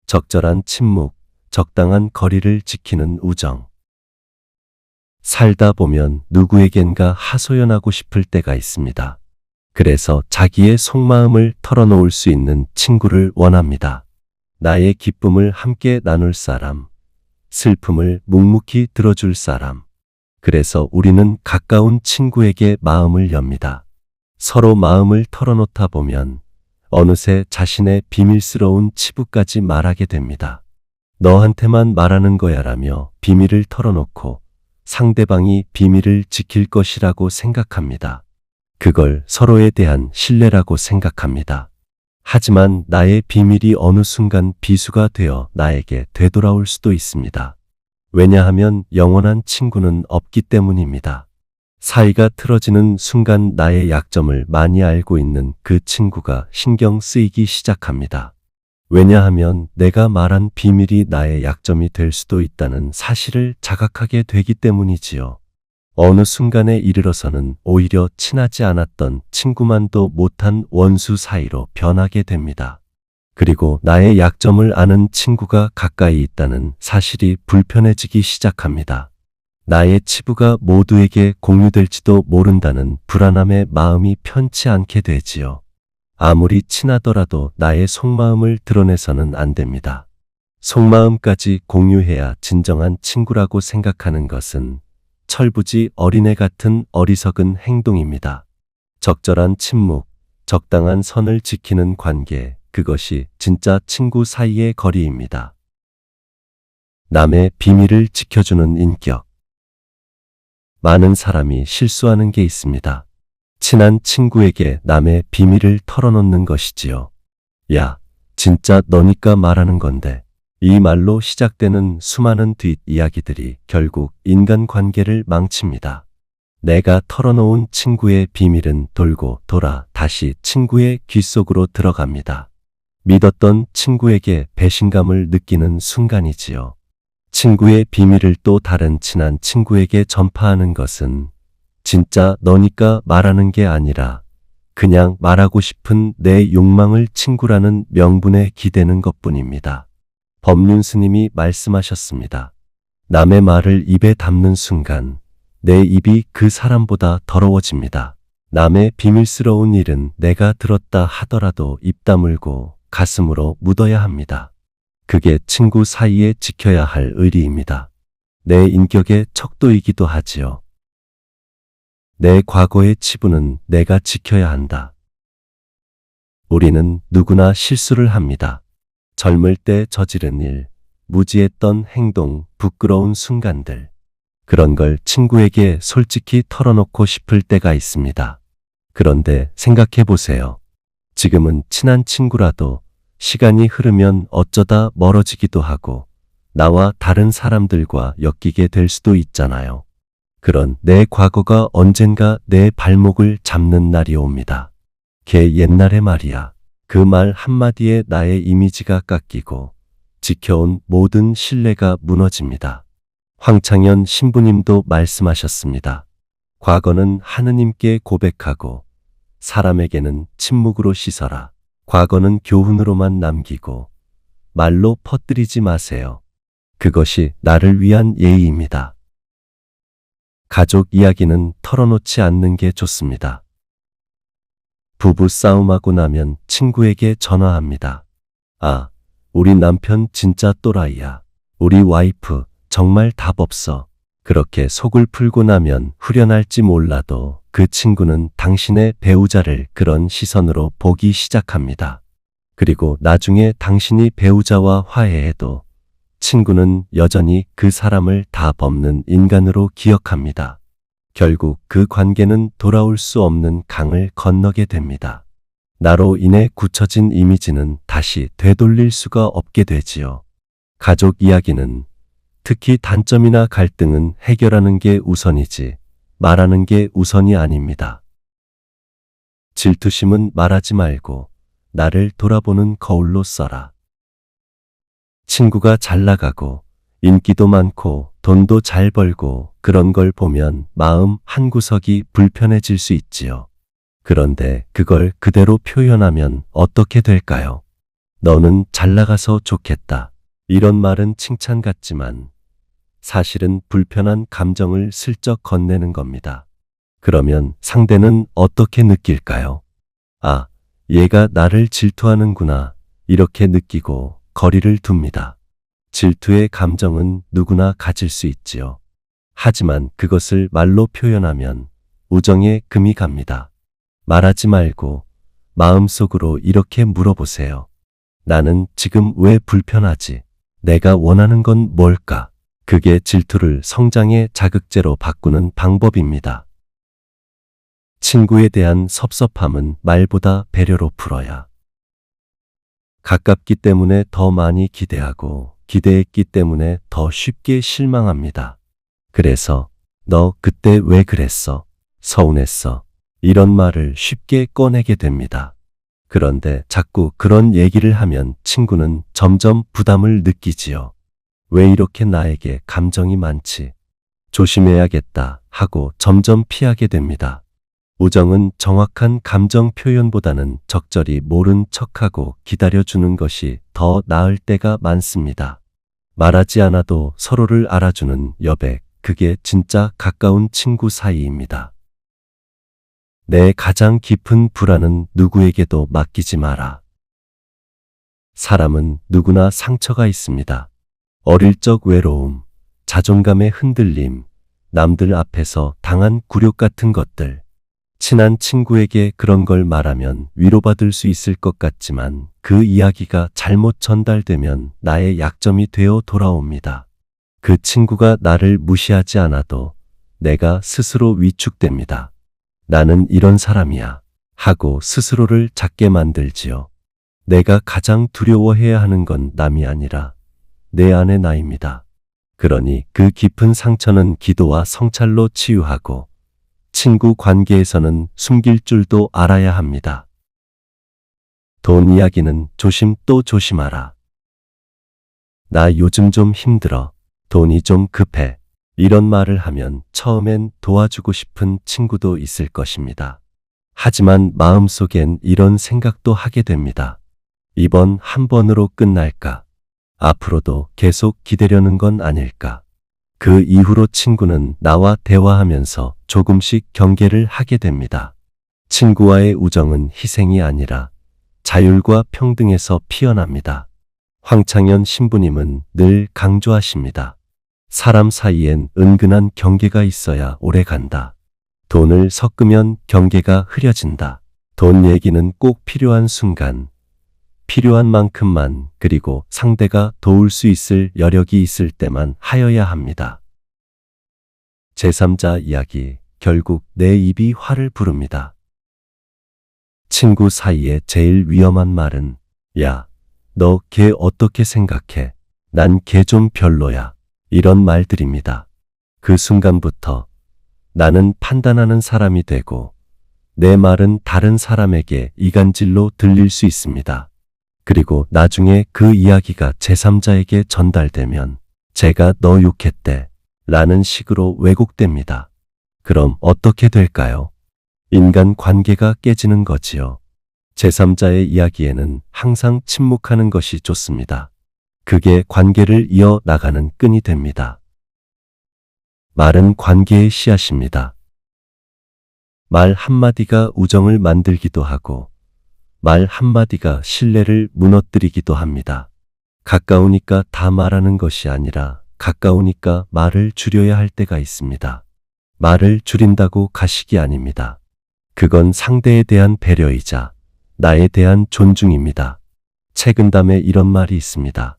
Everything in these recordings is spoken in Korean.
적절한 침묵, 적당한 거리를 지키는 우정. 살다 보면 누구에겐가 하소연하고 싶을 때가 있습니다. 그래서 자기의 속마음을 털어놓을 수 있는 친구를 원합니다. 나의 기쁨을 함께 나눌 사람, 슬픔을 묵묵히 들어줄 사람. 그래서 우리는 가까운 친구에게 마음을 엽니다. 서로 마음을 털어놓다 보면 어느새 자신의 비밀스러운 치부까지 말하게 됩니다. 너한테만 말하는 거야라며 비밀을 털어놓고 상대방이 비밀을 지킬 것이라고 생각합니다. 그걸 서로에 대한 신뢰라고 생각합니다. 하지만 나의 비밀이 어느 순간 비수가 되어 나에게 되돌아올 수도 있습니다. 왜냐하면 영원한 친구는 없기 때문입니다. 사이가 틀어지는 순간 나의 약점을 많이 알고 있는 그 친구가 신경 쓰이기 시작합니다. 왜냐하면 내가 말한 비밀이 나의 약점이 될 수도 있다는 사실을 자각하게 되기 때문이지요. 어느 순간에 이르러서는 오히려 친하지 않았던 친구만도 못한 원수 사이로 변하게 됩니다. 그리고 나의 약점을 아는 친구가 가까이 있다는 사실이 불편해지기 시작합니다. 나의 치부가 모두에게 공유될지도 모른다는 불안함에 마음이 편치 않게 되지요. 아무리 친하더라도 나의 속마음을 드러내서는 안 됩니다. 속마음까지 공유해야 진정한 친구라고 생각하는 것은 철부지 어린애 같은 어리석은 행동입니다. 적절한 침묵, 적당한 선을 지키는 관계, 그것이 진짜 친구 사이의 거리입니다. 남의 비밀을 지켜주는 인격. 많은 사람이 실수하는 게 있습니다. 친한 친구에게 남의 비밀을 털어놓는 것이지요. 야, 진짜 너니까 말하는 건데. 이 말로 시작되는 수많은 뒷이야기들이 결국 인간관계를 망칩니다. 내가 털어놓은 친구의 비밀은 돌고 돌아 다시 친구의 귀 속으로 들어갑니다. 믿었던 친구에게 배신감을 느끼는 순간이지요. 친구의 비밀을 또 다른 친한 친구에게 전파하는 것은 진짜 너니까 말하는 게 아니라 그냥 말하고 싶은 내 욕망을 친구라는 명분에 기대는 것뿐입니다. 법륜 스님이 말씀하셨습니다. 남의 말을 입에 담는 순간 내 입이 그 사람보다 더러워집니다. 남의 비밀스러운 일은 내가 들었다 하더라도 입 다물고 가슴으로 묻어야 합니다. 그게 친구 사이에 지켜야 할 의리입니다. 내 인격의 척도이기도 하지요. 내 과거의 치부는 내가 지켜야 한다. 우리는 누구나 실수를 합니다. 젊을 때 저지른 일, 무지했던 행동, 부끄러운 순간들. 그런 걸 친구에게 솔직히 털어놓고 싶을 때가 있습니다. 그런데 생각해 보세요. 지금은 친한 친구라도 시간이 흐르면 어쩌다 멀어지기도 하고 나와 다른 사람들과 엮이게 될 수도 있잖아요. 그런 내 과거가 언젠가 내 발목을 잡는 날이 옵니다. 걔 옛날의 말이야. 그 말 한마디에 나의 이미지가 깎이고 지켜온 모든 신뢰가 무너집니다. 황창현 신부님도 말씀하셨습니다. 과거는 하느님께 고백하고 사람에게는 침묵으로 씻어라. 과거는 교훈으로만 남기고 말로 퍼뜨리지 마세요. 그것이 나를 위한 예의입니다. 가족 이야기는 털어놓지 않는 게 좋습니다. 부부 싸움하고 나면 친구에게 전화합니다. 아, 우리 남편 진짜 또라이야. 우리 와이프 정말 답 없어. 그렇게 속을 풀고 나면 후련할지 몰라도 그 친구는 당신의 배우자를 그런 시선으로 보기 시작합니다. 그리고 나중에 당신이 배우자와 화해해도 친구는 여전히 그 사람을 답 없는 인간으로 기억합니다. 결국 그 관계는 돌아올 수 없는 강을 건너게 됩니다. 나로 인해 굳혀진 이미지는 다시 되돌릴 수가 없게 되지요. 가족 이야기는 특히 단점이나 갈등은 해결하는 게 우선이지 말하는 게 우선이 아닙니다. 질투심은 말하지 말고 나를 돌아보는 거울로 써라. 친구가 잘 나가고 인기도 많고 돈도 잘 벌고 그런 걸 보면 마음 한구석이 불편해질 수 있지요. 그런데 그걸 그대로 표현하면 어떻게 될까요? 너는 잘 나가서 좋겠다. 이런 말은 칭찬 같지만 사실은 불편한 감정을 슬쩍 건네는 겁니다. 그러면 상대는 어떻게 느낄까요? 아, 얘가 나를 질투하는구나. 이렇게 느끼고 거리를 둡니다. 질투의 감정은 누구나 가질 수 있지요. 하지만 그것을 말로 표현하면 우정에 금이 갑니다. 말하지 말고 마음속으로 이렇게 물어보세요. 나는 지금 왜 불편하지? 내가 원하는 건 뭘까? 그게 질투를 성장의 자극제로 바꾸는 방법입니다. 친구에 대한 섭섭함은 말보다 배려로 풀어야. 가깝기 때문에 더 많이 기대하고 기대했기 때문에 더 쉽게 실망합니다. 그래서 너 그때 왜 그랬어? 서운했어? 이런 말을 쉽게 꺼내게 됩니다. 그런데 자꾸 그런 얘기를 하면 친구는 점점 부담을 느끼지요. 왜 이렇게 나에게 감정이 많지? 조심해야겠다 하고 점점 피하게 됩니다. 우정은 정확한 감정 표현보다는 적절히 모른 척하고 기다려주는 것이 더 나을 때가 많습니다. 말하지 않아도 서로를 알아주는 여백, 그게 진짜 가까운 친구 사이입니다. 내 가장 깊은 불안은 누구에게도 맡기지 마라. 사람은 누구나 상처가 있습니다. 어릴 적 외로움, 자존감의 흔들림, 남들 앞에서 당한 굴욕 같은 것들. 친한 친구에게 그런 걸 말하면 위로받을 수 있을 것 같지만 그 이야기가 잘못 전달되면 나의 약점이 되어 돌아옵니다. 그 친구가 나를 무시하지 않아도 내가 스스로 위축됩니다. 나는 이런 사람이야 하고 스스로를 작게 만들지요. 내가 가장 두려워해야 하는 건 남이 아니라 내 안의 나입니다. 그러니 그 깊은 상처는 기도와 성찰로 치유하고 친구 관계에서는 숨길 줄도 알아야 합니다. 돈 이야기는 조심 또 조심하라. 나 요즘 좀 힘들어. 돈이 좀 급해. 이런 말을 하면 처음엔 도와주고 싶은 친구도 있을 것입니다. 하지만 마음속엔 이런 생각도 하게 됩니다. 이번 한 번으로 끝날까? 앞으로도 계속 기대려는 건 아닐까? 그 이후로 친구는 나와 대화하면서 조금씩 경계를 하게 됩니다. 친구와의 우정은 희생이 아니라 자율과 평등에서 피어납니다. 황창현 신부님은 늘 강조하십니다. 사람 사이엔 은근한 경계가 있어야 오래 간다. 돈을 섞으면 경계가 흐려진다. 돈 얘기는 꼭 필요한 순간, 필요한 만큼만, 그리고 상대가 도울 수 있을 여력이 있을 때만 하여야 합니다. 제3자 이야기, 결국 내 입이 화를 부릅니다. 친구 사이에 제일 위험한 말은 야, 너 걔 어떻게 생각해? 난 걔 좀 별로야. 이런 말들입니다. 그 순간부터 나는 판단하는 사람이 되고 내 말은 다른 사람에게 이간질로 들릴 수 있습니다. 그리고 나중에 그 이야기가 제3자에게 전달되면 제가 너 욕했대 라는 식으로 왜곡됩니다. 그럼 어떻게 될까요? 인간 관계가 깨지는 거지요. 제3자의 이야기에는 항상 침묵하는 것이 좋습니다. 그게 관계를 이어나가는 끈이 됩니다. 말은 관계의 씨앗입니다. 말 한마디가 우정을 만들기도 하고 말 한마디가 신뢰를 무너뜨리기도 합니다. 가까우니까 다 말하는 것이 아니라 가까우니까 말을 줄여야 할 때가 있습니다. 말을 줄인다고 가식이 아닙니다. 그건 상대에 대한 배려이자 나에 대한 존중입니다. 책은담에 이런 말이 있습니다.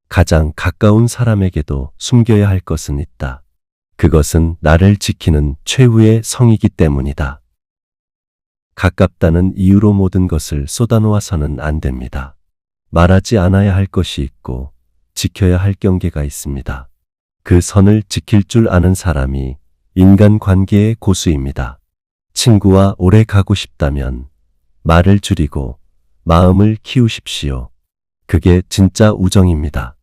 가장 가까운 사람에게도 숨겨야 할 것은 있다. 그것은 나를 지키는 최후의 성이기 때문이다. 가깝다는 이유로 모든 것을 쏟아놓아서는 안 됩니다. 말하지 않아야 할 것이 있고 지켜야 할 경계가 있습니다. 그 선을 지킬 줄 아는 사람이 인간관계의 고수입니다. 친구와 오래 가고 싶다면 말을 줄이고 마음을 키우십시오. 그게 진짜 우정입니다.